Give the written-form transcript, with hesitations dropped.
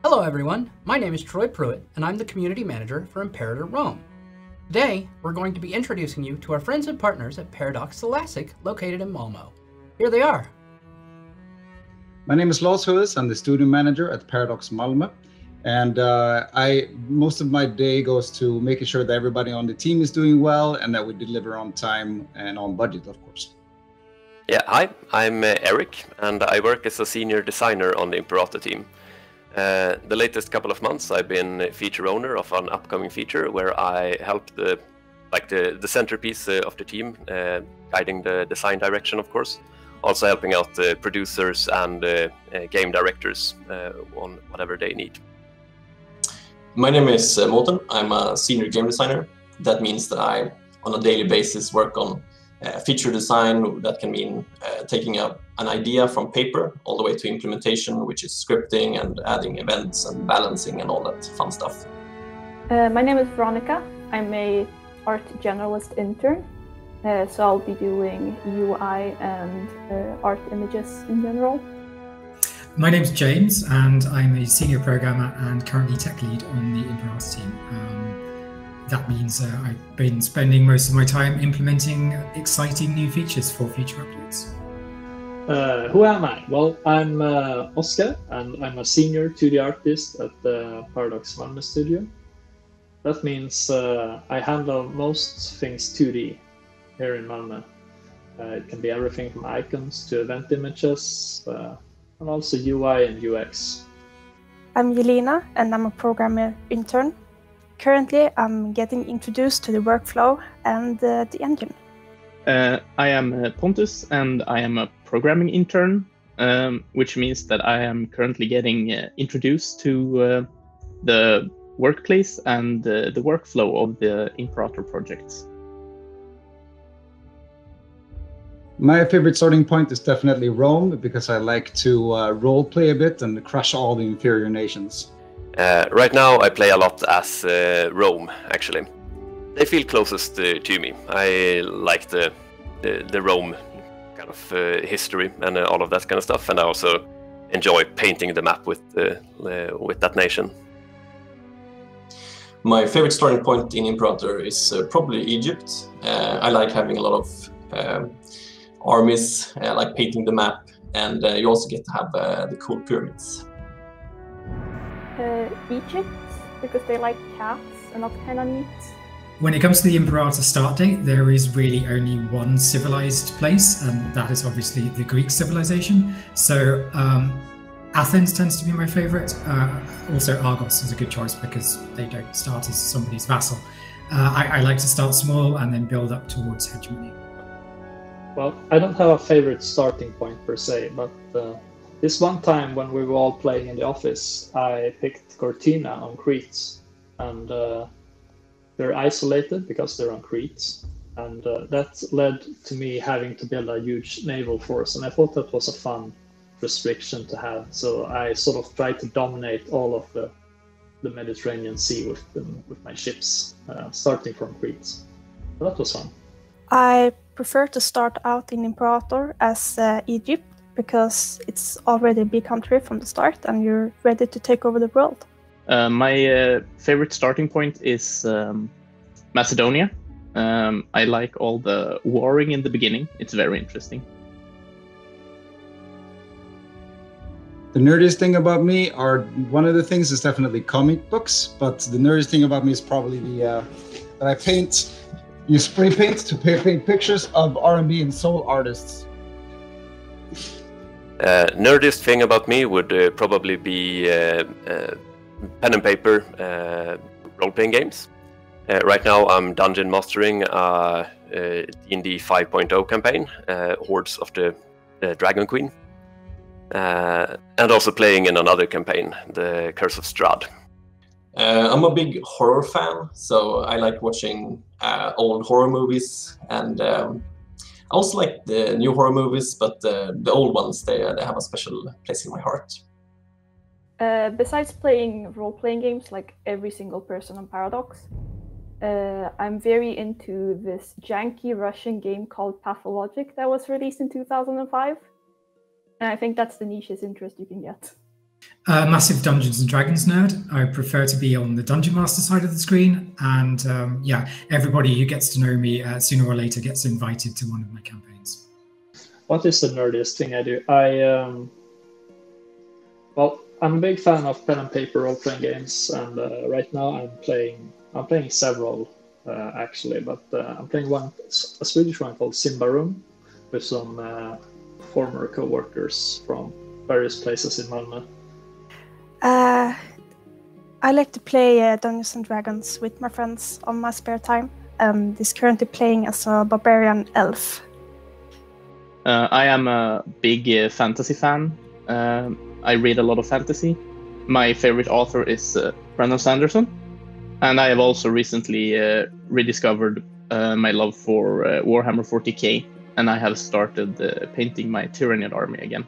Hello everyone, my name is Troy Pruitt and I'm the Community Manager for Imperator Rome. Today, we're going to be introducing you to our friends and partners at Paradox Thalassic located in Malmo. Here they are. My name is Lars Hues, I'm the Studio Manager at Paradox Malmö. And most of my day goes to making sure that everybody on the team is doing well and that we deliver on time and on budget, of course. Yeah, hi, I'm Eric, and I work as a senior designer on the Imperator team. The latest couple of months, I've been feature owner of an upcoming feature where I help the centerpiece of the team, guiding the design direction, of course. Also helping out the producers and game directors on whatever they need. My name is Morten. I'm a senior game designer. That means that I, on a daily basis, work on feature design. That can mean taking an idea from paper all the way to implementation, which is scripting and adding events and balancing and all that fun stuff. My name is Veronica. I'm a art generalist intern. So I'll be doing UI and art images in general. My name's James, and I'm a senior programmer and currently tech lead on the Imperator team. That means I've been spending most of my time implementing exciting new features for future updates. Who am I? Well, I'm Oscar, and I'm a senior 2D artist at the Paradox Malmö studio. That means I handle most things 2D here in Malmö. It can be everything from icons to event images, and also UI and UX. I'm Jelena, and I'm a programmer intern. Currently, I'm getting introduced to the workflow and the engine. I am Pontus, and I am a programming intern, which means that I am currently getting introduced to the workplace and the workflow of the Imperator projects. My favorite starting point is definitely Rome, because I like to role play a bit and crush all the inferior nations. Right now I play a lot as Rome, actually. They feel closest to me. I like the Rome kind of history and all of that kind of stuff, and I also enjoy painting the map with that nation. My favorite starting point in Imperator is probably Egypt. I like having a lot of armies, like painting the map, and you also get to have the cool pyramids. Egypt, because they like cats, and that's kind of neat. When it comes to the Imperator start date, there is really only one civilized place, and that is obviously the Greek civilization. So Athens tends to be my favorite. Also Argos is a good choice because they don't start as somebody's vassal. I like to start small and then build up towards hegemony. Well, I don't have a favorite starting point per se, but this one time when we were all playing in the office, I picked Cortina on Crete, and they're isolated because they're on Crete, and that led to me having to build a huge naval force, and I thought that was a fun restriction to have. So I sort of tried to dominate all of the Mediterranean Sea with my ships, starting from Crete. So that was fun. I prefer to start out in Imperator as Egypt, because it's already a big country from the start and you're ready to take over the world. My favorite starting point is Macedonia. I like all the warring in the beginning. It's very interesting. The nerdiest thing about me are, one of the things is definitely comic books, but the nerdiest thing about me is probably that I paint. You spray paint to paint pictures of R&B and soul artists. Nerdiest thing about me would probably be pen and paper role-playing games. Right now I'm dungeon mastering a D&D 5.0 campaign, Hordes of the Dragon Queen. And also playing in another campaign, The Curse of Strahd. I'm a big horror fan, so I like watching old horror movies, and I also like the new horror movies, but the old ones, they have a special place in my heart. Besides playing role-playing games like every single person on Paradox, I'm very into this janky Russian game called Pathologic that was released in 2005. And I think that's the nichest interest you can get. Massive Dungeons and Dragons nerd. I prefer to be on the Dungeon Master side of the screen, and yeah, everybody who gets to know me sooner or later gets invited to one of my campaigns. What is the nerdiest thing I do? Well, I'm a big fan of pen and paper role-playing games, and right now I'm playing several actually, but I'm playing a Swedish one called Simbarum with some former co-workers from various places in Malmö. I like to play Dungeons and Dragons with my friends on my spare time, and is currently playing as a barbarian elf. I am a big fantasy fan. I read a lot of fantasy. My favorite author is Brandon Sanderson, and I have also recently rediscovered my love for Warhammer 40k, and I have started painting my Tyraniid army again.